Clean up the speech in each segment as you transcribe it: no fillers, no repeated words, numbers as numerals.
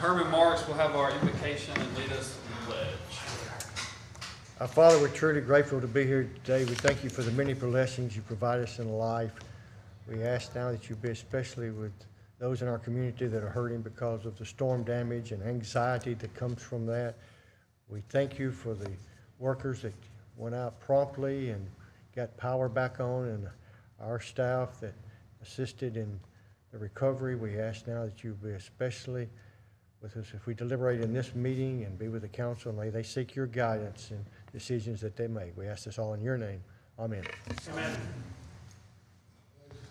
Herman Marks will have our invocation and lead us in the pledge. Our Father, we're truly grateful to be here today. We thank you for the many blessings you provide us in life. We ask now that you be especially with those in our community that are hurting because of the storm damage and anxiety that comes from that. We thank you for the workers that went out promptly and got power back on, and our staff that assisted in the recovery. We ask now that you be especially with us if we deliberate in this meeting, and be with the council, and may they seek your guidance in decisions that they make. We ask this all in your name. Amen. Amen.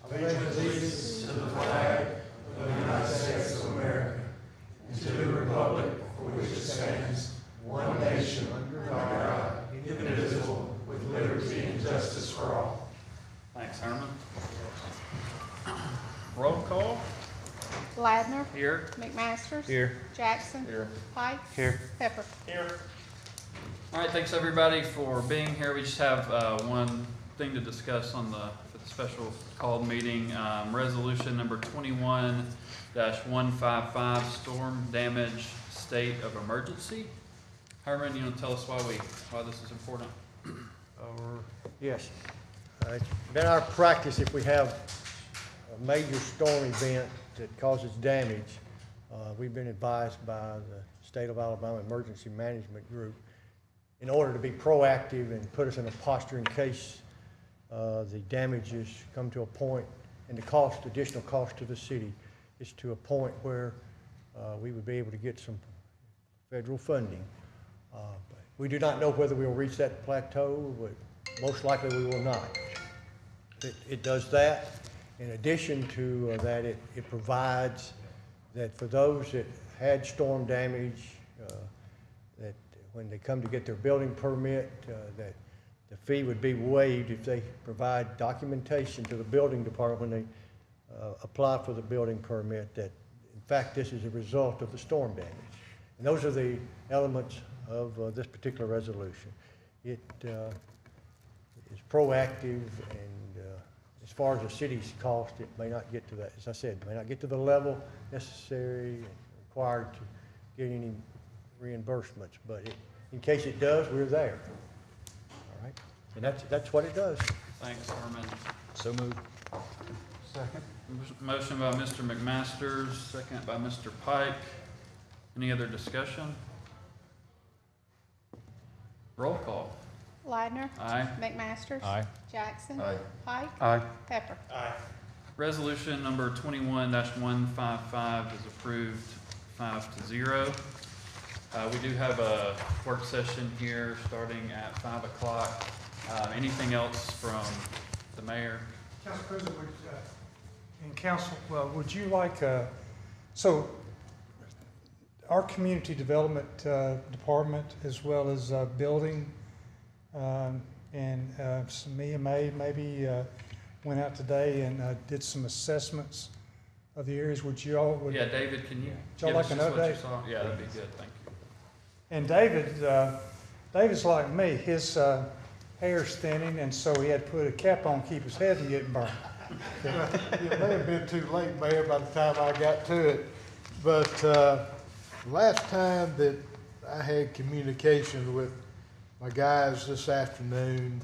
Allegiance to the flag of the United States of America and to the republic for which it stands, one nation, under God, indivisible, with liberty and justice for all. Thanks, Herman. Roll call. Ladner. Here. McMasters. Here. Jackson. Here. Pike. Here. Pepper. Here. All right, thanks everybody for being here. We just have one thing to discuss on the special called meeting. Resolution number 21-155, storm damage state of emergency. Herman, you want to tell us why this is important? Yes. It's been our practice, if we have a major storm event that causes damage, we've been advised by the State of Alabama Emergency Management Group, in order to be proactive and put us in a posture in case the damages come to a point, and the additional cost to the city is to a point where we would be able to get some federal funding. But we do not know whether we will reach that plateau, but most likely we will not. It does that. In addition to that, it provides that for those that had storm damage, that when they come to get their building permit, that the fee would be waived if they provide documentation to the building department when they apply for the building permit that, in fact, this is a result of the storm damage. And those are the elements of this particular resolution. It is proactive, and as far as the city's cost, it may not get to that, as I said, may not get to the level necessary and required to get any reimbursements, but in case it does, we're there. All right, and that's what it does. Thanks, Herman. So moved. Second. Motion by Mr. McMasters, second by Mr. Pike. Any other discussion? Roll call. Ladner. Aye. McMasters. Aye. Jackson. Aye. Pike. Aye. Pepper. Resolution number 21-155 is approved 5-0. We do have a work session here starting at 5 o'clock. Anything else from the mayor? Council President, and council, would you like, so our community development department, as well as building, and Mia May maybe went out today and did some assessments of the areas. Would you all? Yeah, David, can you y'all give us like an just what you update? saw? Yeah, that'd be good, thank you. And David's like me. His hair's thinning, and so he had to put a cap on to keep his head from getting burned. It may have been too late, Mayor, by the time I got to it, but last time that I had communication with my guys this afternoon,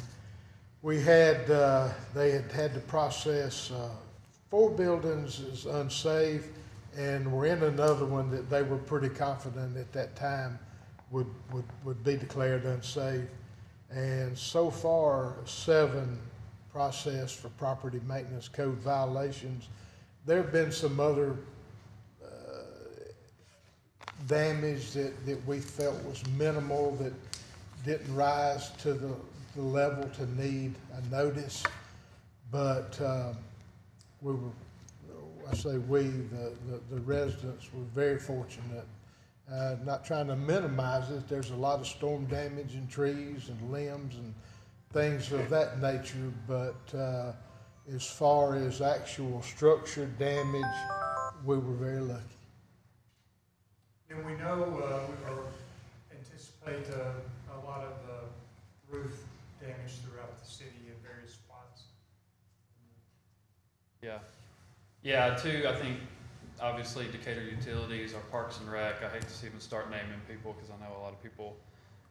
we had, they had to process 4 buildings as unsafe, and we're in another one that they were pretty confident at that time would be declared unsafe. And so far, 7 processed for property maintenance code violations. There have been some other damage that we felt was minimal, that didn't rise to the level to need a notice. But we were, I say we, the residents were very fortunate. Not trying to minimize it, there's a lot of storm damage in trees and limbs and things of that nature, but as far as actual structure damage, we were very lucky. And we know, or anticipate a lot of roof damage throughout the city in various spots. Yeah. Yeah, too, I think Obviously Decatur Utilities, our Parks and Rec, I hate to even start naming people because I know a lot of people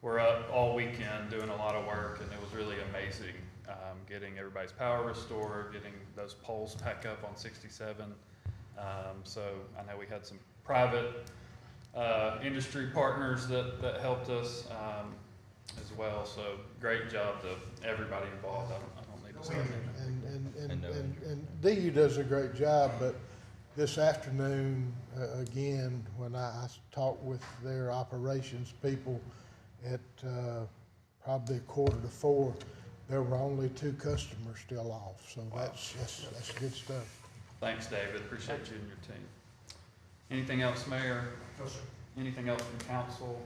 were up all weekend doing a lot of work, and it was really amazing, getting everybody's power restored, getting those poles back up on 67. So I know we had some private industry partners that helped us as well. So great job to everybody involved. I don't need to say anything. And DU does a great job, but this afternoon, again, when I talked with their operations people at probably 3:45, there were only 2 customers still off, so Wow. that's good stuff. Thanks, David. Appreciate you and your team. Anything else, Mayor? No, sir. Anything else from council?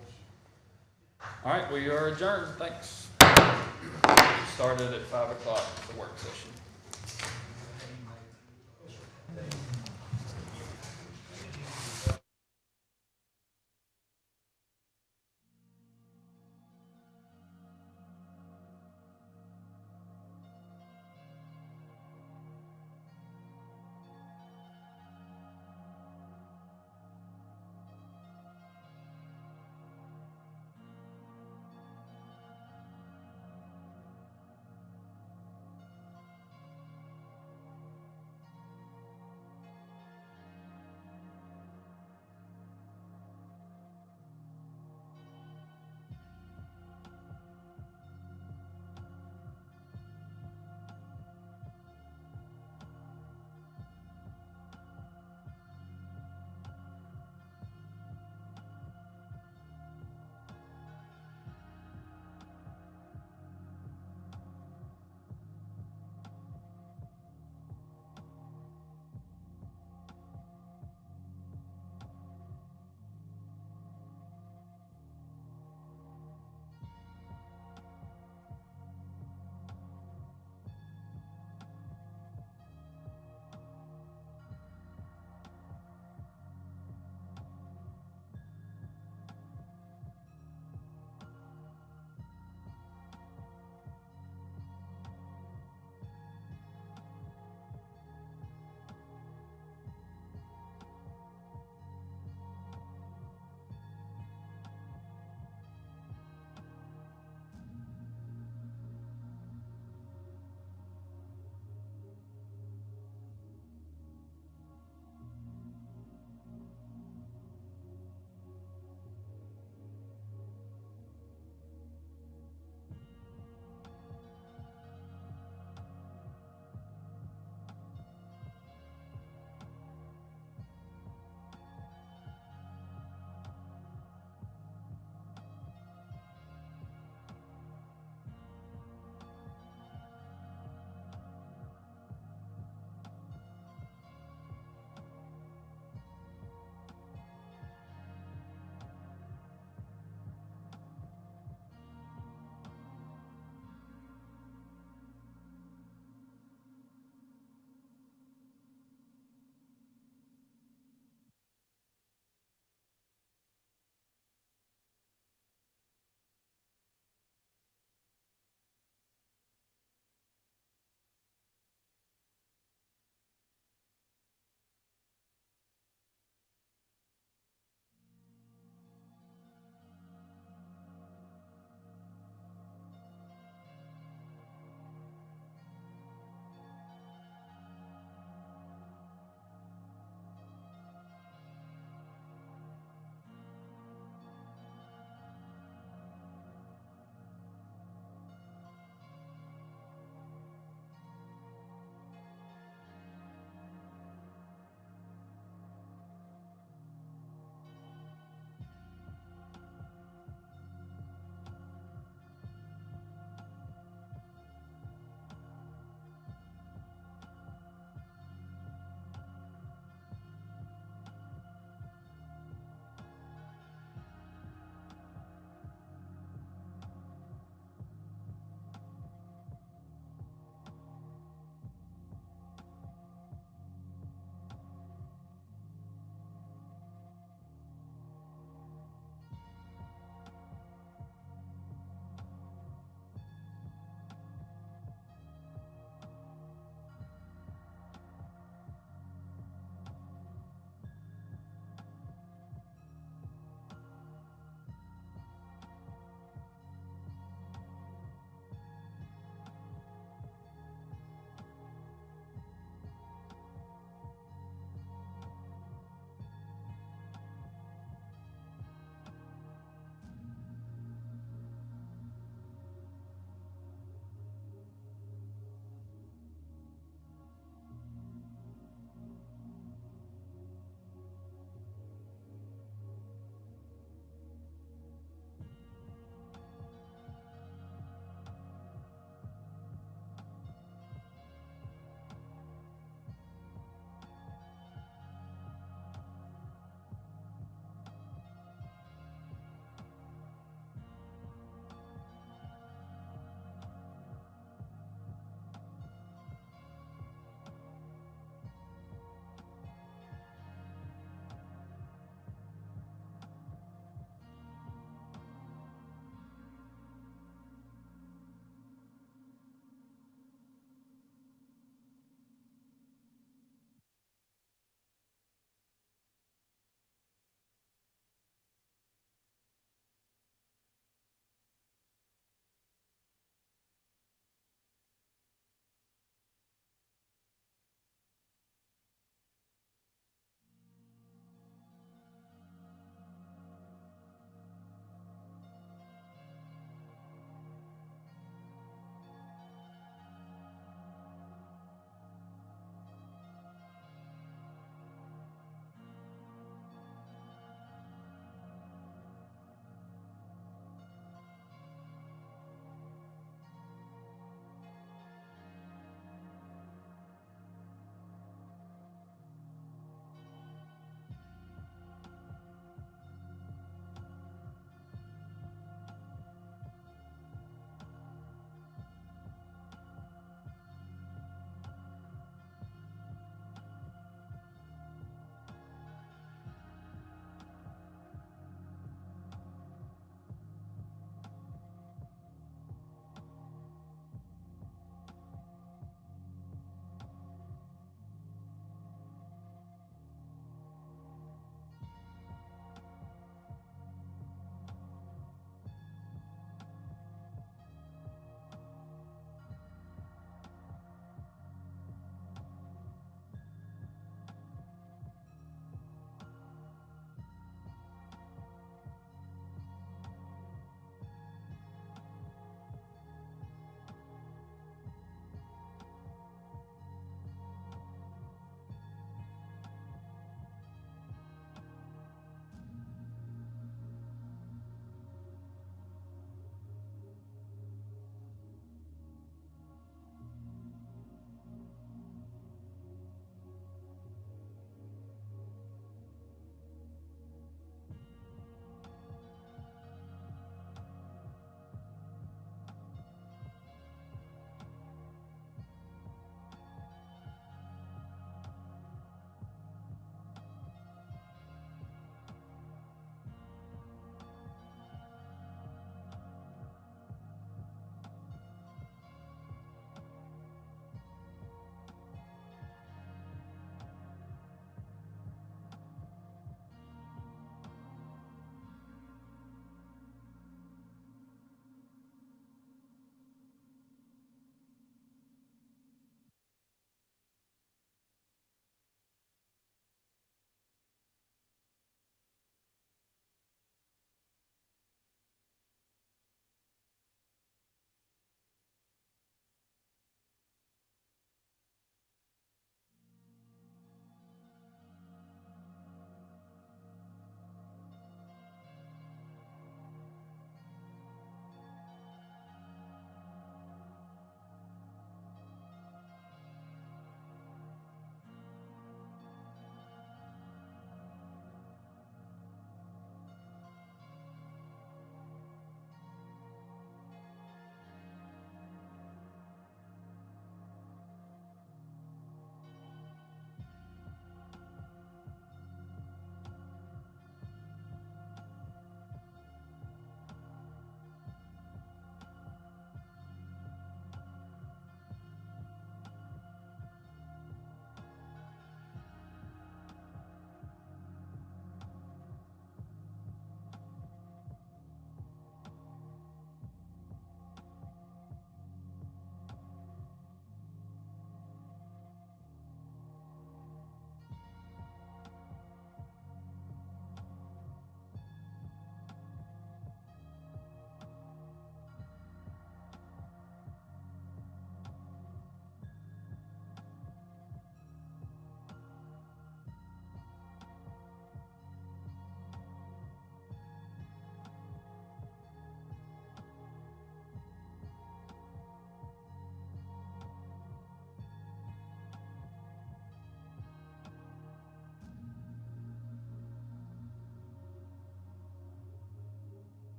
All right, we are adjourned. Thanks. Started at 5 o'clock, the work session.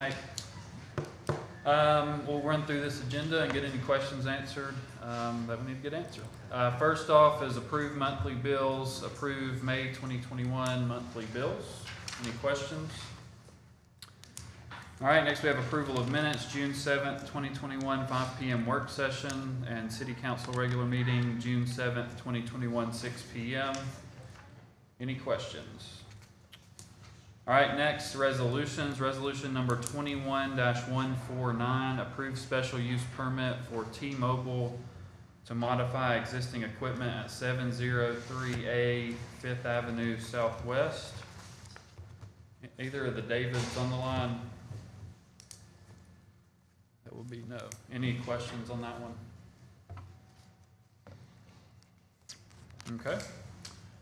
Right. We'll run through this agenda and get any questions answered that we need to get answered. First off is approve monthly bills, approve May 2021 monthly bills. Any questions? All right, next we have approval of minutes, June 7th, 2021, 5 p.m. work session, and city council regular meeting, June 7th, 2021, 6 p.m. Any questions? All right, next, resolutions. Resolution number 21-149, approve special use permit for T-Mobile to modify existing equipment at 703A Fifth Avenue Southwest. Either of the Davids on the line? That will be no. Any questions on that one? Okay.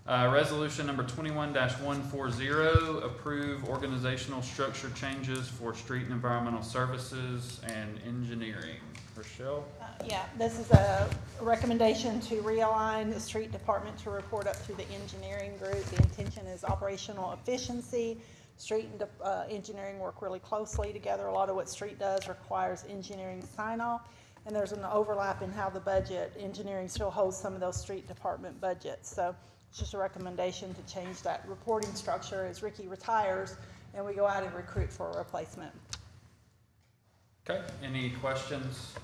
Resolution number 21-140, approve organizational structure changes for street and environmental services and engineering. Rochelle? Yeah, this is a recommendation to realign the street department to report up to the engineering group. The intention is operational efficiency. Street and engineering work really closely together. A lot of what street does requires engineering sign-off, and there's an overlap in how the budget, engineering still holds some of those street department budgets. So it's just a recommendation to change that reporting structure as Ricky retires and we go out and recruit for a replacement. Okay, any questions?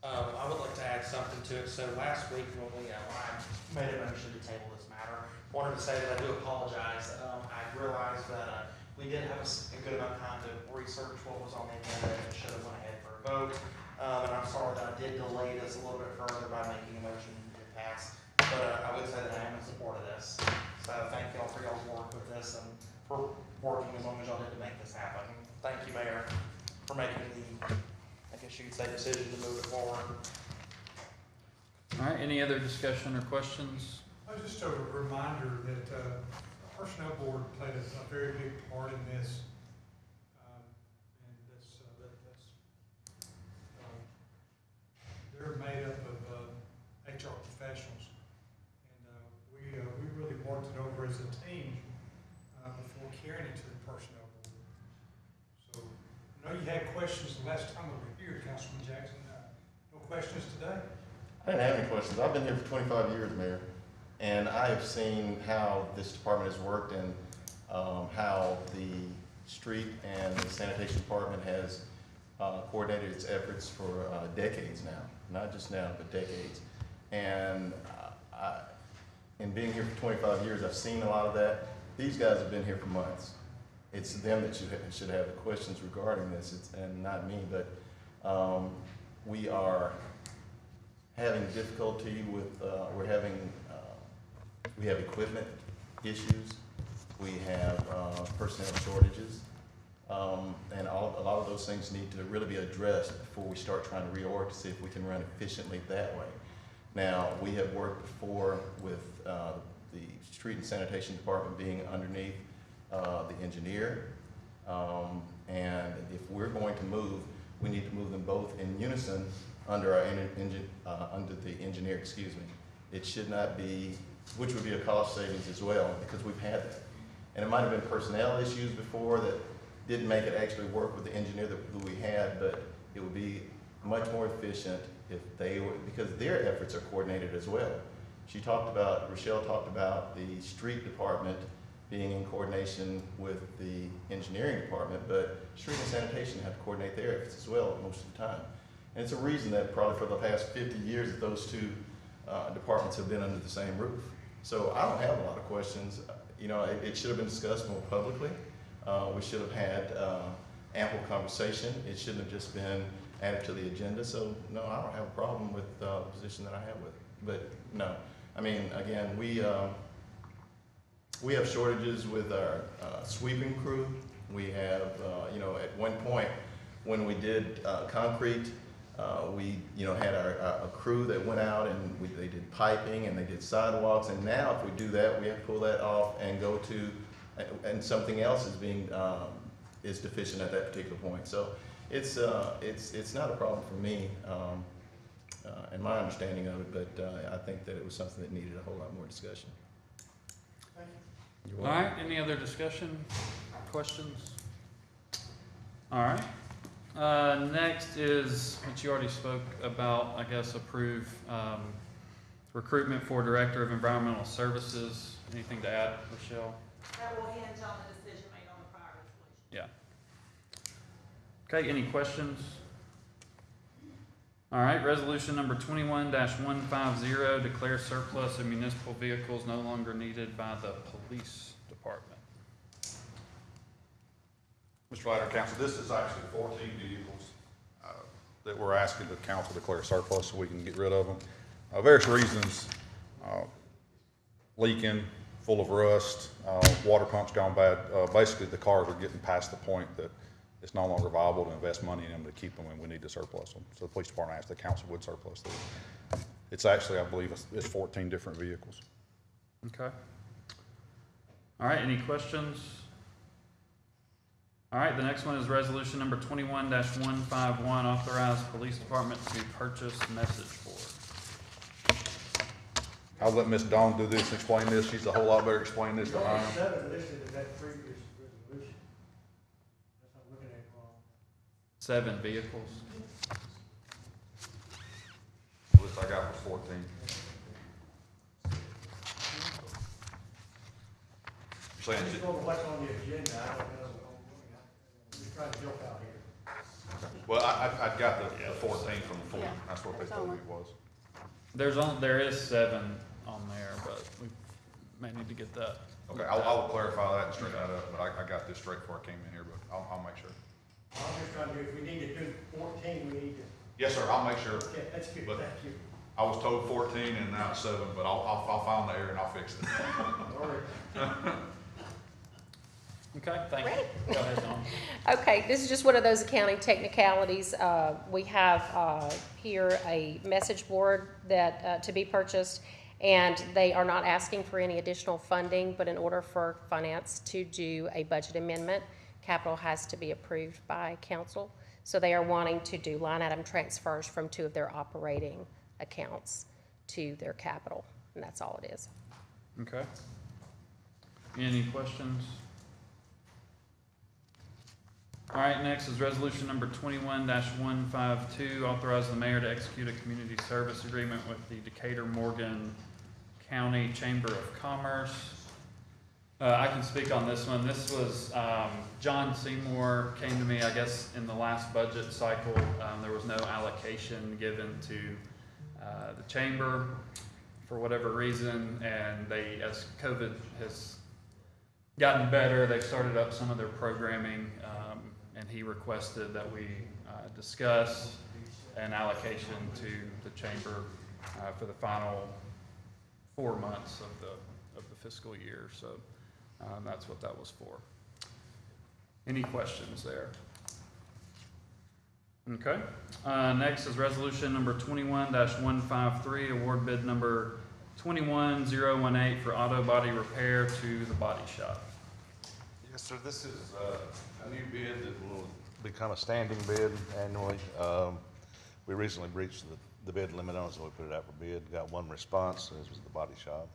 I would like to add something to it. So last week when I made a motion to table this matter, wanted to say that I do apologize. I realized that we did have a good amount of time to research what was on the agenda and should have went ahead for a vote. And I'm sorry that I did delay this a little bit further by making a motion to pass. But I would say that I am in support of this. So thank y'all for y'all's work with this and for working as long as y'all did to make this happen. Thank you, Mayor, for making the, I guess you could say, decision to move it forward. All right, any other discussion or questions? Just a reminder that the Personnel Board played a very big part in this. And they're made up of HR professionals. And we really worked it over as a team before carrying it to the Personnel Board. So I know you had questions the last time we were here, Councilman Jackson. No questions today? I didn't have any questions. I've been here for 25 years, Mayor, and I have seen how this department has worked and how the street and the sanitation department has coordinated its efforts for decades now. Not just now, but decades. And in being here for 25 years, I've seen a lot of that. These guys have been here for months. It's them that should have the questions regarding this, and not me, but we are having difficulty with, we have equipment issues, we have personnel shortages, and a lot of those things need to really be addressed before we start trying to reorg to see if we can run efficiently that way. Now, we have worked before with the street and sanitation department being underneath the engineer, and if we're going to move, we need to move them both in unison under our under the engineer, excuse me. It should not be, which would be a cost savings as well, because we've had that. And it might have been personnel issues before that didn't make it actually work with the engineer who we had, but it would be much more efficient if they were, because their efforts are coordinated as well. Rochelle talked about the street department being in coordination with the engineering department, but street and sanitation have to coordinate their efforts as well most of the time. And it's a reason that probably for the past 50 years that those two departments have been under the same roof. So I don't have a lot of questions. You know, it should have been discussed more publicly. We should have had ample conversation. It shouldn't have just been added to the agenda. So no, I don't have a problem with the position that I have with it. But no, I mean, again, we have shortages with our sweeping crew. We have, you know, at one point when we did concrete, we, you know, had a crew that went out and they did piping and they did sidewalks. And now if we do that, we have to pull that off and go to, and something else is being, is deficient at that particular point. So it's not a problem for me, and my understanding of it, but I think that it was something that needed a whole lot more discussion. All right, any other discussion, questions? All right. Next is what you already spoke about, I guess, approve recruitment for Director of Environmental Services. Anything to add, Rochelle? That will hinge on the decision made on the prior resolution. Yeah. Okay, any questions? All right, resolution number 21-150, declare surplus of municipal vehicles no longer needed by the police department. Mr. Ladner, Council, this is actually 14 vehicles that we're asking the council to declare surplus so we can get rid of them. Various reasons, leaking, full of rust, water pumps gone bad. Basically, the cars are getting past the point that it's no longer viable to invest money in them to keep them, and we need to surplus them. So the police department asked the council would surplus them. It's actually, I believe, it's 14 different vehicles. Okay. All right, any questions? All right, the next one is resolution number 21-151, authorize police department to purchase message board. I'll let Ms. Dawn do this and explain this. She's a whole lot better explaining this than I am. Seven listed in that previous resolution. That's what I'm looking at wrong. 7 vehicles. The list I got was 14. You're saying, Just over what's on the agenda, I don't know. I'm just trying to help out here. well, I got the 14 from the 40. Yeah. That's what they told me it was. There is 7 on there, but we may need to get that. Okay, I will clarify that and straighten that up, but I got this straight before I came in here, but I'll make sure. I'm just trying to, if we need to do 14, we need to, Yes, sir, I'll make sure. okay, that's good, But- thank you. I was told 14 and now it's 7, but I'll find the error and I'll fix it. All right. Okay, thank you. Ready? Go ahead, Dawn. Okay, this is just one of those accounting technicalities. We have here a message board that, to be purchased, and they are not asking for any additional funding, but in order for finance to do a budget amendment, capital has to be approved by council. So they are wanting to do line item transfers from 2 of their operating accounts to their capital, and that's all it is. Okay. Any questions? All right, next is resolution number 21-152, authorize the mayor to execute a community service agreement with the Decatur Morgan County Chamber of Commerce. I can speak on this one. This was, John Seymour came to me, I guess, in the last budget cycle. There was no allocation given to the chamber for whatever reason, and they, as COVID has gotten better, they've started up some of their programming, and he requested that we discuss an allocation to the chamber for the final 4 months of the fiscal year. So that's what that was for. Any questions there? Okay. Next is resolution number 21-153, award bid number 21018 for auto body repair to the body shop. Yes, sir, this is a new bid that will become a standing bid annually. We recently breached the bid limit on it, so we put it out for bid. Got 1 response, and this was the body shop.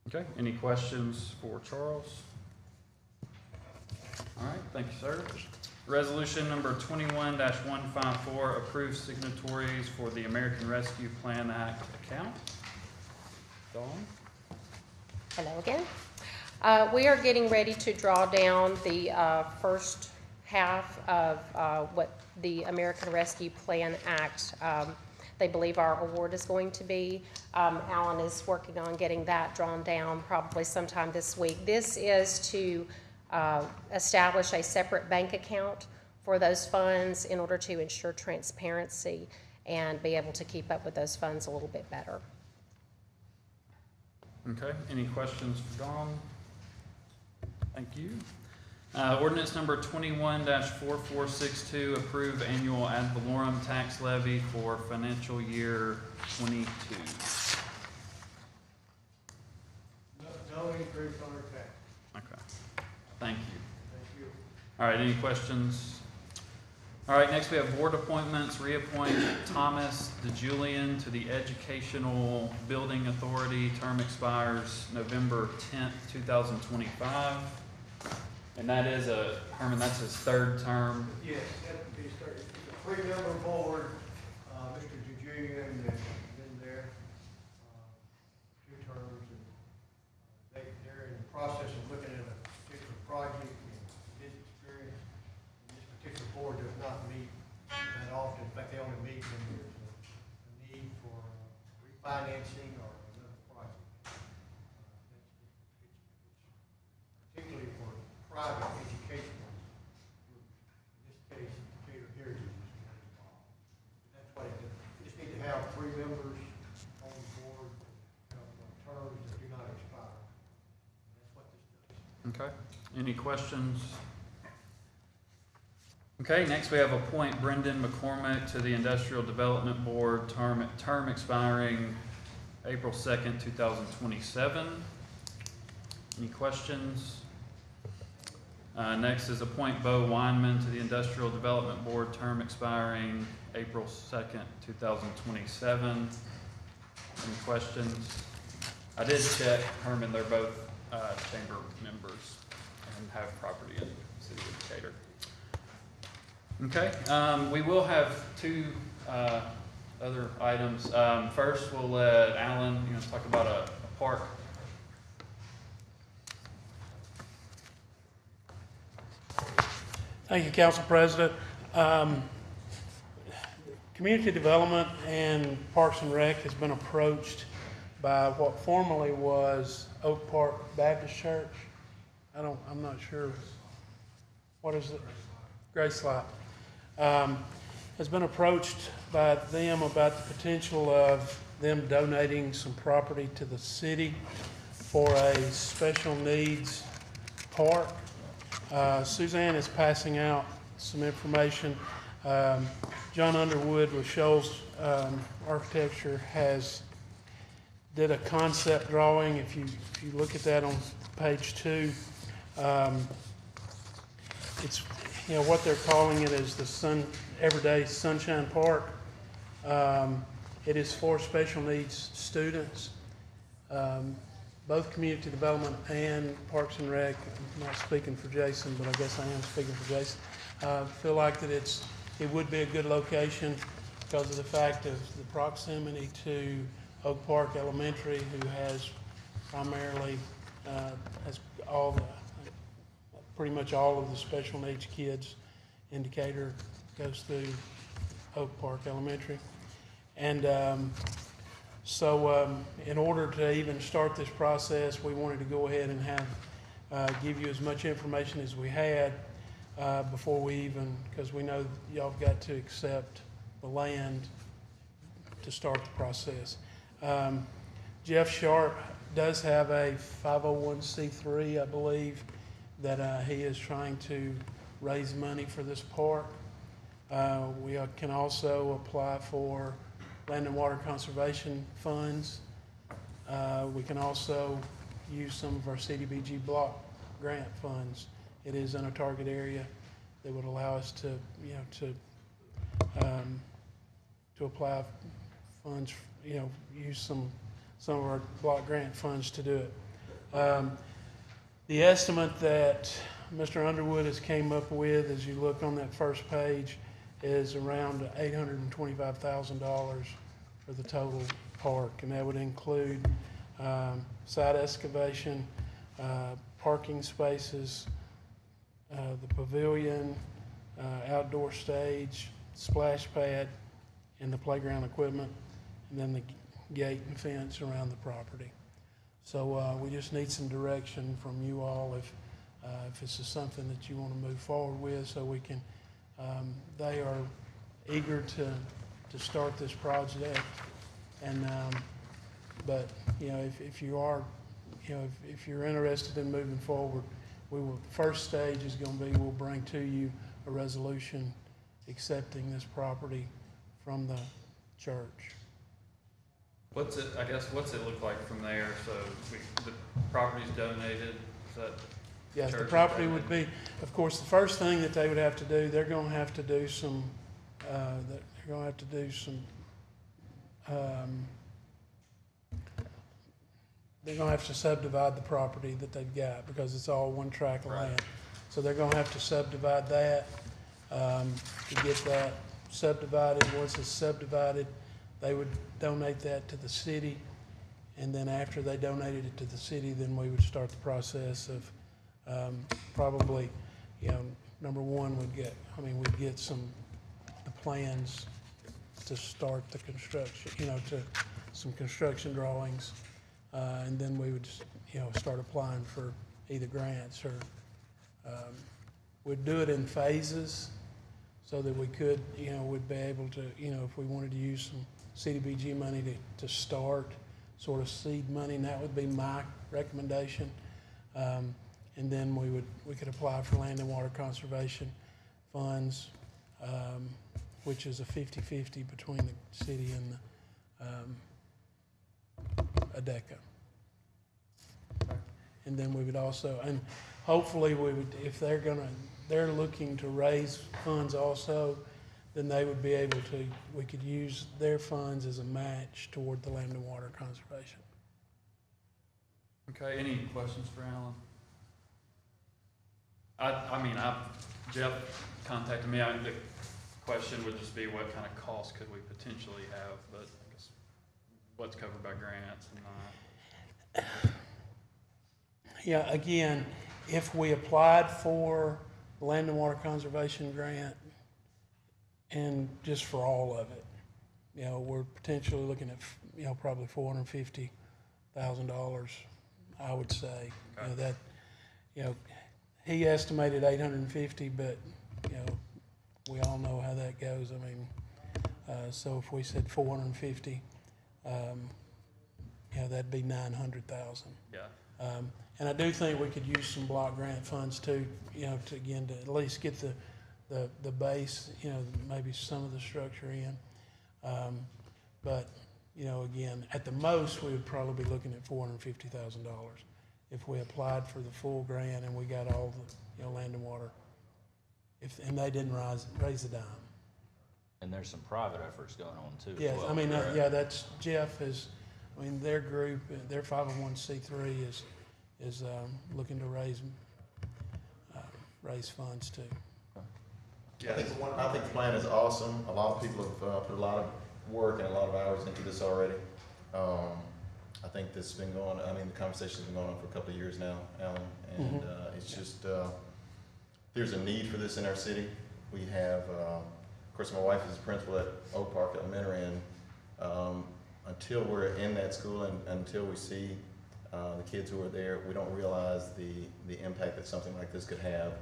Okay, any questions for Charles? All right, thank you, sir. Resolution number 21-154, approve signatories for the American Rescue Plan Act account. Dawn? Hello again. We are getting ready to draw down the first half of what the American Rescue Plan Act, they believe our award is going to be. Alan is working on getting that drawn down probably sometime this week. This is to establish a separate bank account for those funds in order to ensure transparency and be able to keep up with those funds a little bit better. Okay, any questions for Dawn? Thank you. Ordinance number 21-4462, approve annual ad valorem tax levy for financial year 22. No increase on our tax. Okay, thank you. Thank you. All right, any questions? All right, next we have board appointments. Reappoint Thomas DeJulian to the Educational Building Authority. Term expires November 10th, 2025. And that is Herman, that's his third term. Yes, it's a three-member board. Mr. Jujulian has been there 2 terms, and they're in the process of looking at a particular project and his experience. And this particular board does not meet that often. In fact, they only meet when there's a need for refinancing or another project. It's particularly for private educational groups. In this case, Decatur Heritage is involved. That's what it does. You just need to have 3 members on the board of terms that do not expire. That's what this does. Okay. Any questions? Okay, next we have appoint Brendan McCormick to the Industrial Development Board, term expiring April 2nd, 2027. Any questions? Next is appoint Bo Weinman to the Industrial Development Board, term expiring April 2nd, 2027. Any questions? I did check, Herman, they're both chamber members and have property in the city of Decatur. Okay, we will have 2 other items. First, we'll let Alan, talk about a park. Thank you, Council President. Community Development and Parks and Rec has been approached by what formerly was Oak Park Baptist Church. I'm not sure. What is it? Grace Light. Has been approached by them about the potential of them donating some property to the city for a special needs park. Suzanne is passing out some information. John Underwood with Shoals Architecture did a concept drawing. If you look at that on page 2, it's what they're calling it is the Everyday Sunshine Park. It is for special needs students. Both Community Development and Parks and Rec, I'm not speaking for Jason, but I guess I am speaking for Jason, feel like that it would be a good location because of the fact of the proximity to Oak Park Elementary, who has primarily, has pretty much all of the special needs kids in Decatur goes through Oak Park Elementary. And so in order to even start this process, we wanted to go ahead and give you as much information as we had before we even, because we know y'all have got to accept the land to start the process. Jeff Sharp does have a 501c3, I believe, that he is trying to raise money for this park. We can also apply for land and water conservation funds. We can also use some of our CDBG block grant funds. It is in a target area that would allow us to, to apply funds, use some of our block grant funds to do it. The estimate that Mr. Underwood has came up with, as you look on that first page, is around $825,000 for the total park, and that would include site excavation, parking spaces, the pavilion, outdoor stage, splash pad, and the playground equipment, and then the gate and fence around the property. So we just need some direction from you all if this is something that you want to move forward with, so we can. They are eager to start this project, and but if you are, if you're interested in moving forward, we will. First stage is going to be we'll bring to you a resolution accepting this property from the church. What's it look like from there? So the property's donated, is that? Yes, the property would be, of course, the first thing that they would have to do, they're going to have to do some, they're going to have to subdivide the property that they've got because it's all one tract of land. So they're gonna have to subdivide that, to get that subdivided. Once it's subdivided, they would donate that to the city. And then after they donated it to the city, then we would start the process of, probably, you know, number one, we'd get the plans to start the construction, you know, to some construction drawings. And then we would, you know, start applying for either grants or, we'd do it in phases so that we could, you know, we'd be able to, you know, if we wanted to use some CDBG money to start, sort of seed money, and that would be my recommendation. And then we could apply for land and water conservation funds, which is a 50-50 between the city and the ADECA. And then we would also, and hopefully we would, if they're looking to raise funds also, then they would be able to, we could use their funds as a match toward the land and water conservation. Okay, any questions for Alan? Jeff contacted me, the question would just be what kind of cost could we potentially have, but I guess what's covered by grants and not. Yeah, again, if we applied for the land and water conservation grant, and just for all of it, you know, we're potentially looking at, you know, probably $450,000, I would say. Okay. You know, that, you know, he estimated 850, but, you know, we all know how that goes. I mean, so if we said 450, you know, that'd be 900,000. Yeah. And I do think we could use some block grant funds too, you know, to at least get the base, you know, maybe some of the structure in. But, you know, again, at the most, we would probably be looking at $450,000 if we applied for the full grant and we got all the, you know, land and water, and they didn't raise a dime. And there's some private efforts going on too. Yes, as well, I mean, correct? yeah, that's, Jeff is, I mean, their group, their 501c3 is looking to raise funds too. Yeah. I think the plan is awesome. A lot of people have put a lot of work and a lot of hours into this already. I think this has been going, I mean, the conversation's been going on for a couple of years now, Alan, and it's just, there's a need for this in our city. We have, of course, my wife is a principal at Oak Park Elementary, and until we're in that school and until we see the kids who are there, we don't realize the impact that something like this could have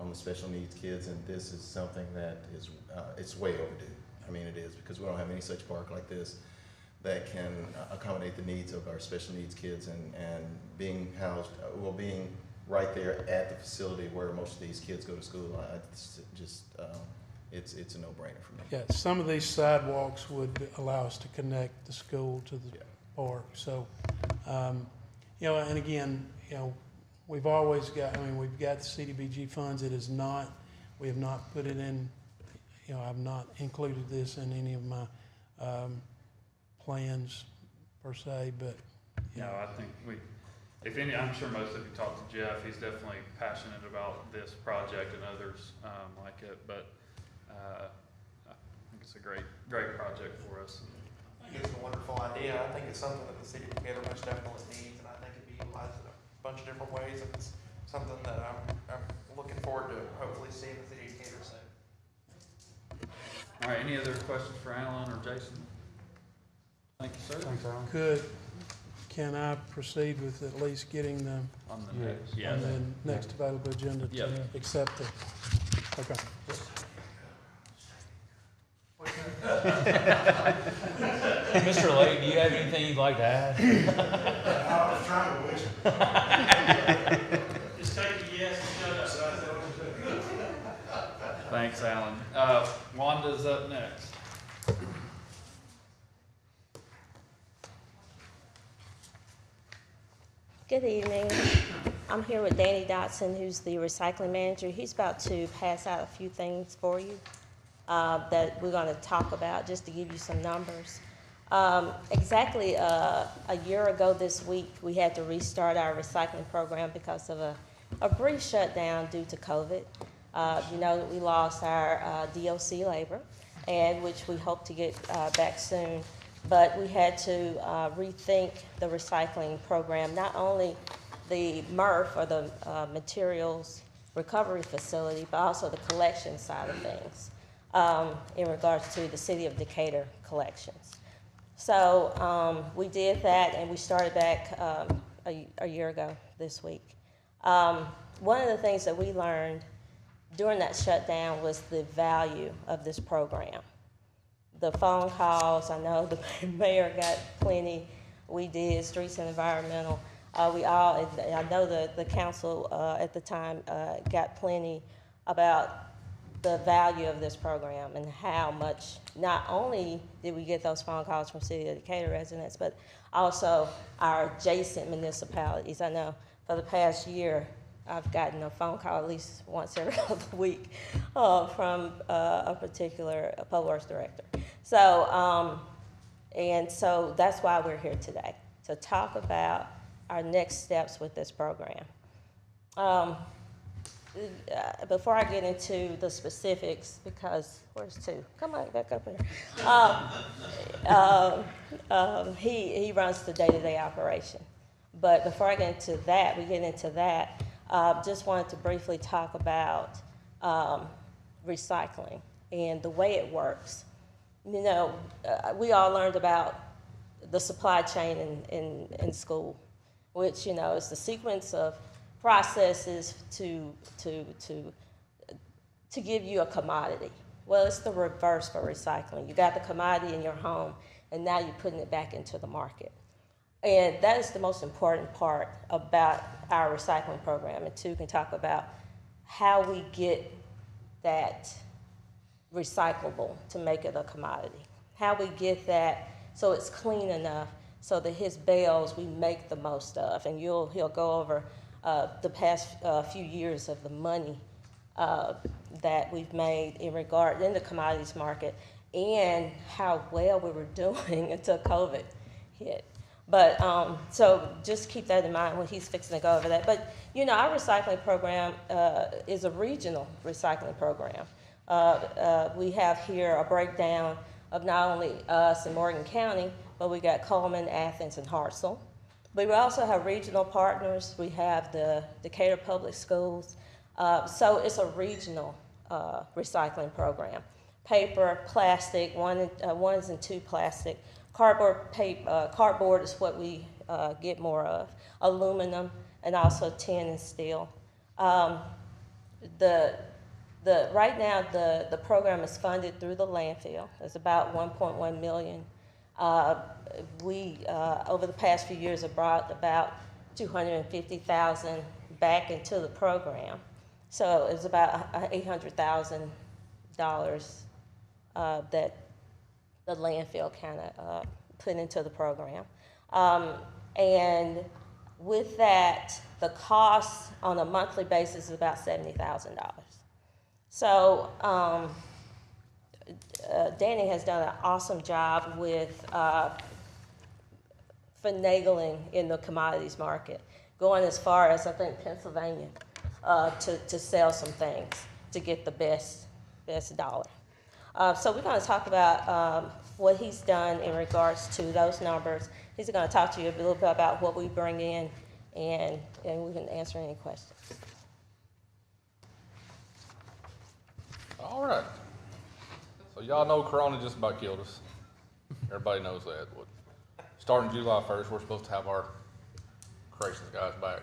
on the special needs kids, and this is something that is, it's way overdue. I mean, it is, because we don't have any such park like this that can accommodate the needs of our special needs kids, and being housed, well, being right there at the facility where most of these kids go to school, it's a no-brainer for me. Yeah, some of these sidewalks would allow us to connect the school to the park. So, you know, and again, you know, we've always got, I mean, we've got the CDBG funds. It is not, we have not put it in, you know, I've not included this in any of my plans per se, but. No, I think if any, I'm sure most of you talked to Jeff, he's definitely passionate about this project and others like it, but I think it's a great project for us. I think it's a wonderful idea. I think it's something that the city of Decatur most definitely needs, and I think it'd be utilized in a bunch of different ways, and it's something that I'm looking forward to hopefully seeing the city of Decatur soon. All right, any other questions for Alan or Jason? Thank you, sir. Thanks, Alan. Can I proceed with at least getting them On the next, yeah. on the next available agenda to Yep. accept it? Okay. Mr. Lake, do you have anything you'd like to add? I was trying to wish. Just take a yes and shut up. Thanks, Alan. Wanda's up next. Good evening. I'm here with Danny Dotson, who's the recycling manager. He's about to pass out a few things for you that we're going to talk about, just to give you some numbers. Exactly a year ago this week, we had to restart our recycling program because of a a brief shutdown due to COVID. You know that we lost our DOC labor, and which we hope to get back soon. But we had to rethink the recycling program, not only the MRF, or the Materials Recovery Facility, but also the collection side of things in regards to the City of Decatur collections. So we did that, and we started back a year ago this week. One of the things that we learned during that shutdown was the value of this program. The phone calls, I know the mayor got plenty, we did, Streets and Environmental. We all, I know the council at the time got plenty about the value of this program and how much, not only did we get those phone calls from City of Decatur residents, but also our adjacent municipalities. I know for the past year, I've gotten a phone call at least once every other week from a particular public works director. So, and so that's why we're here today, to talk about our next steps with this program. Before I get into the specifics, because where's two? Come on, back up here. He runs the day-to-day operation. But before I get into that, just wanted to briefly talk about recycling and the way it works. You know, we all learned about the supply chain in school, which, you know, is the sequence of processes to give you a commodity. Well, it's the reverse for recycling. You got the commodity in your home, and now you're putting it back into the market. And that is the most important part about our recycling program. And two can talk about how we get that recyclable to make it a commodity. How we get that so it's clean enough so that his bales we make the most of. And he'll go over the past few years of the money that we've made in the commodities market and how well we were doing until COVID hit. But so just keep that in mind when he's fixing to go over that. But you know, our recycling program is a regional recycling program. We have here a breakdown of not only us in Morgan County, but we got Coleman, Athens, and Hartselle. But we also have regional partners. We have the Decatur Public Schools. So it's a regional recycling program. Paper, plastic, ones and two plastic. Cardboard is what we get more of. Aluminum, and also tin and steel. Right now, the program is funded through the landfill. It's about $1.1 million. We, over the past few years, have brought about $250,000 back into the program. So it's about $800,000 that the landfill kind of put into the program. And with that, the cost on a monthly basis is about $70,000. So Danny has done an awesome job with finagling in the commodities market, going as far as, I think, Pennsylvania to sell some things to get the best dollar. So we're going to talk about what he's done in regards to those numbers. He's going to talk to you a little bit about what we bring in, and we can answer any questions. All right. So y'all know Corona just about killed us. Everybody knows that. Starting July 1st, we're supposed to have our corrections guys back.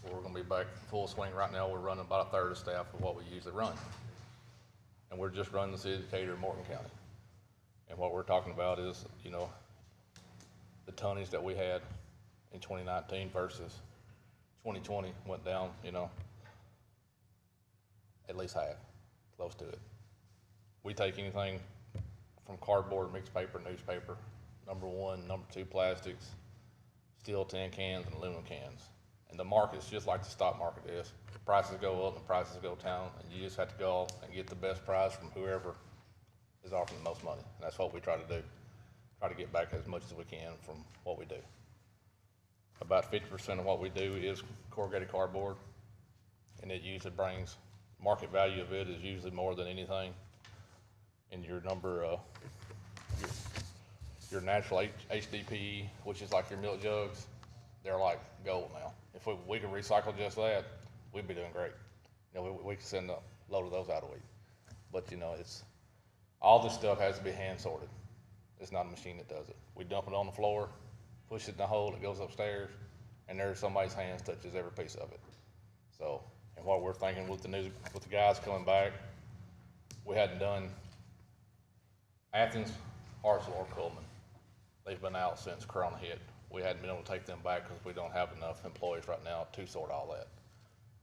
We're going to be back full swing. Right now, we're running about a third of staff of what we usually run. And we're just running the City of Decatur and Morgan County. And what we're talking about is, you know, the tonnage that we had in 2019 versus 2020 went down, you know, at least half, close to it. We take anything from cardboard, mixed paper, newspaper, number one, number two, plastics, steel tin cans, and aluminum cans. And the market's just like the stock market is. Prices go up and prices go down, and you just have to go and get the best price from whoever is offering the most money. And that's what we try to do. Try to get back as much as we can from what we do. About 50% of what we do is corrugated cardboard. and it usually brings, market value of it is usually more than anything. And your number, your natural HDPE, which is like your milk jugs, they're like gold now. If we could recycle just that, we'd be doing great. You know, we could send a load of those out a week. But, you know, all this stuff has to be hand sorted. It's not a machine that does it. We dump it on the floor, push it in the hole, it goes upstairs, and there's somebody's hands touches every piece of it. So, and what we're thinking with the guys coming back, we hadn't done Athens, Hartsville, or Coleman. They've been out since Corona hit. We hadn't been able to take them back because we don't have enough employees right now to sort all that.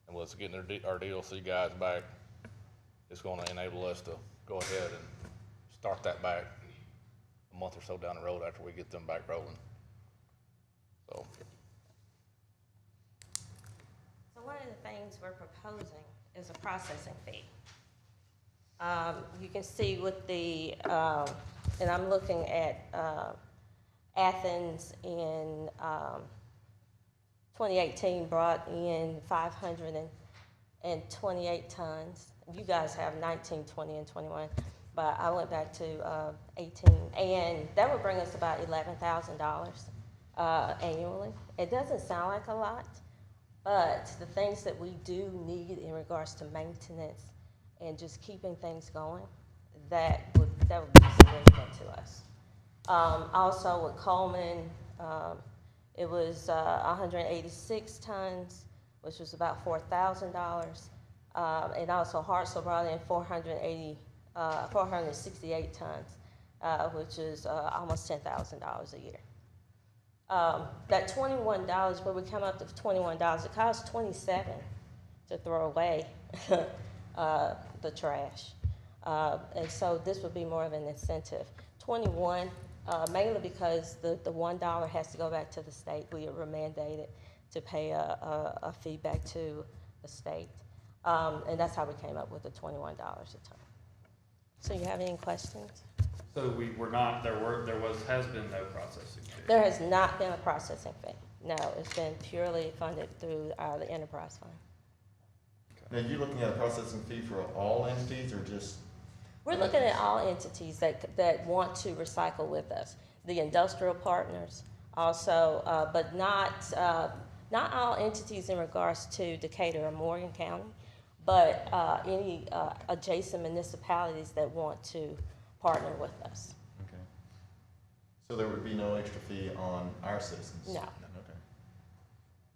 And with us getting our DLC guys back, it's going to enable us to go ahead and start that back a month or so down the road after we get them back rolling. So one of the things we're proposing is a processing fee. You can see with the, and I'm looking at Athens in 2018 brought in 528 tons. You guys have 19, 20, and 21, but I went back to 18, and that would bring us about $11,000 annually. It doesn't sound like a lot, but the things that we do need in regards to maintenance and just keeping things going, that would be significant to us. Also with Coleman, it was 186 tons, which was about $4,000. And also Hartsville brought in 468 tons, which is almost $10,000 a year. That $21, where we come up to $21, it costs $27 to throw away the trash. And so this would be more of an incentive. 21, mainly because the $1 has to go back to the state. We are mandated to pay a fee back to the state. And that's how we came up with the $21 a ton. So you have any questions? So has been no processing fee? There has not been a processing fee. No, it's been purely funded through the enterprise fund. Now, you're looking at a processing fee for all entities or just? We're looking at all entities that want to recycle with us. The industrial partners also, but not all entities in regards to Decatur or Morgan County, but any adjacent municipalities that want to partner with us. Okay. So there would be no extra fee on our citizens? No. Okay.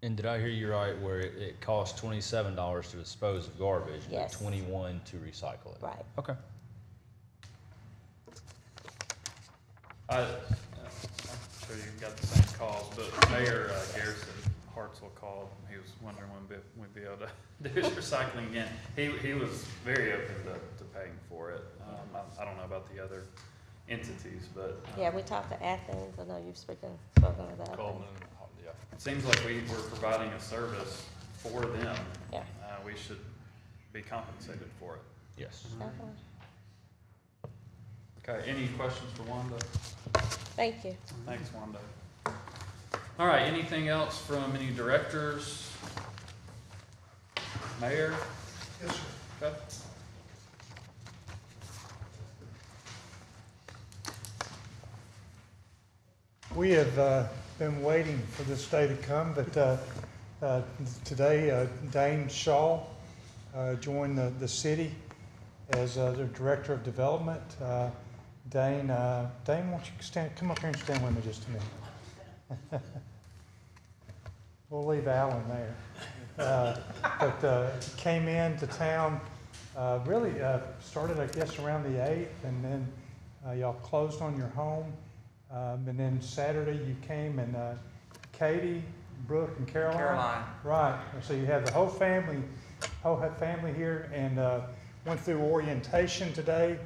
And did I hear you right, where it costs $27 to dispose of garbage, Yes. but $21 to recycle it? Right. Okay. I'm sure you've got the same calls, but Mayor Garrison Hartsville called. He was wondering when we'd be able to do his recycling again. He was very open to paying for it. I don't know about the other entities, but Yeah, we talked to Athens. I know you've spoken about Coleman, yeah. it seems like we're providing a service for them. Yeah. We should be compensated for it. Yes. Definitely. Okay, any questions for Wanda? Thank you. Thanks, Wanda. All right, anything else from any directors? Mayor? Yes, sir. Okay. We have been waiting for this day to come, but today Dane Shaw joined the city as the Director of Development. Dane, why don't you come up here and stand with me just a minute. We'll leave Alan there. But came into town, really started, I guess, around the 8th, and then y'all closed on your home. And then Saturday you came and Katie, Brooke, and Caroline. Right. So you have the whole family here, and went through orientation today,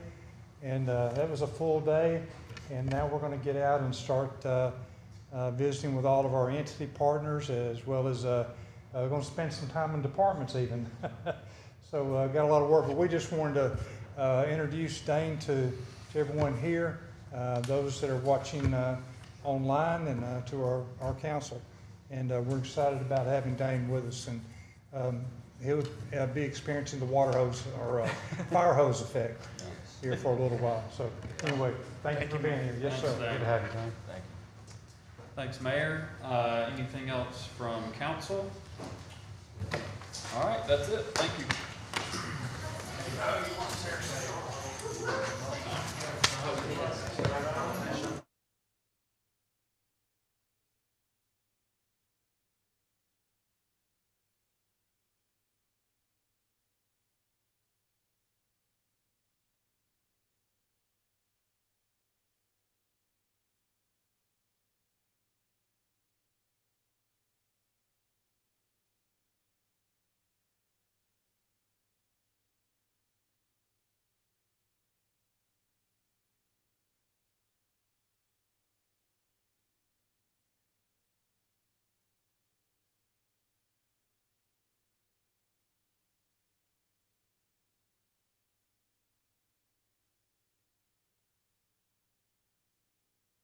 and that was a full day. And now we're going to get out and start visiting with all of our entity partners, as well as we're going to spend some time in departments even. So got a lot of work, but we just wanted to introduce Dane to everyone here. Those that are watching online, and to our council. And we're excited about having Dane with us. And he'll be experiencing the water hose or fire hose effect here for a little while. So anyway, thank you for being here. Yes, sir. Thanks, Dan. Good to have you, Dan. Thank you. Thanks, Mayor. Anything else from council? All right, that's it. Thank you.